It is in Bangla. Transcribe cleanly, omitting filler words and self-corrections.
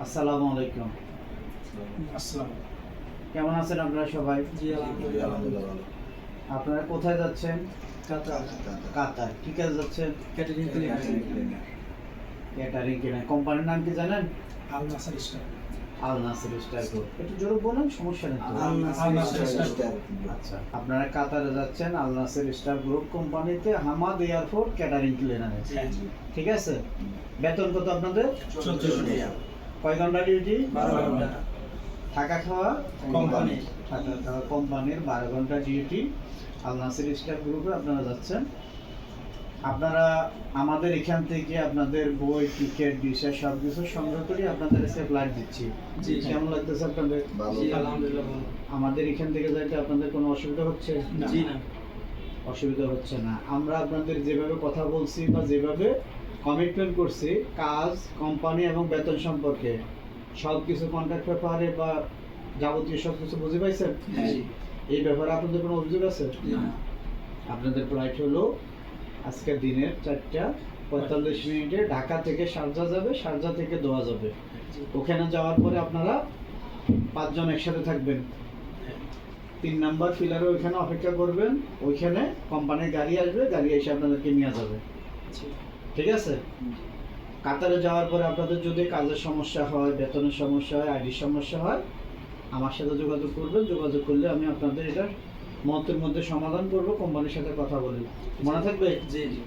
আসসালামু আলাইকুম। আসসালাম। কেমন আছেন আপনারা সবাই? জি আলহামদুলিল্লাহ। আপনারা কোথায় যাচ্ছেন? কাতার। কাতার। কি কাজে যাচ্ছেন? Catering clinic. ক্যাটারিং কেনা। কোম্পানির নাম কি জানেন? আল নাসার স্টার। আল নাসের স্টার গ্রুপ। একটু জোরে বলেন, সমস্যা নেই তো। আল নাসের স্টার গ্রুপ। আচ্ছা, আপনারা কাতারে যাচ্ছেন আল নাসের স্টার গ্রুপ কোম্পানিতে হামাদ এয়ারপোর্ট ক্যাটারিং ক্লিনারে। ঠিক আছে? বেতন কত আপনাদের? 1400 টাকা। কয় ঘন্টা ডিউটি? 12 ঘন্টা। থাকা খাওয়া কোম্পানি। থাকা খাওয়া কোম্পানির 12 ঘন্টা ডিউটি। আল নাসের স্টাফ গ্রুপে আপনারা যাচ্ছেন। আপনারা আমাদের এখান থেকে আপনাদের বই, টিকিট, ভিসা সব কিছু সংগ্রহ করে আপনাদের কাছে ফ্লাইট দিচ্ছি। জি, কেমন লাগতেছে আপনাদের? জি আলহামদুলিল্লাহ ভালো। আমাদের এখান থেকে যাইতে আপনাদের কোনো অসুবিধা হচ্ছে? জি না। অসুবিধা হচ্ছে না। আমরা আপনাদের যেভাবে কথা বলছি বা যেভাবে কমিটমেন্ট করছি কাজ, কোম্পানি এবং বেতন সম্পর্কে সব কিছু কন্ট্রাক্ট পেপারে বা যাবতীয় সব কিছু বুঝে পাইছেন? জি। এই ব্যাপারে আপনাদের কোনো অভিযোগ আছে? না। আপনাদের ফ্লাইট হলো আজকের দিনের 4:45 ঢাকা থেকে শারজা যাবে, শারজা থেকে দোহা যাবে। ওখানে যাওয়ার পরে আপনারা 5 জন একসাথে থাকবেন। 3 নাম্বার ফিলারে ওইখানে অপেক্ষা করবেন। ওইখানে কোম্পানির গাড়ি আসবে, গাড়ি এসে আপনাদেরকে নিয়ে যাবে। ঠিক আছে? কাতারে যাওয়ার পরে আপনাদের যদি কাজের সমস্যা হয়, বেতনের সমস্যা হয়, আইডির সমস্যা হয়, আমার সাথে যোগাযোগ করবেন। যোগাযোগ করলে আমি আপনাদের এটা মুহূর্তের মধ্যে সমাধান করব, কোম্পানির সাথে কথা বলে। মনে থাকবে? জি জি।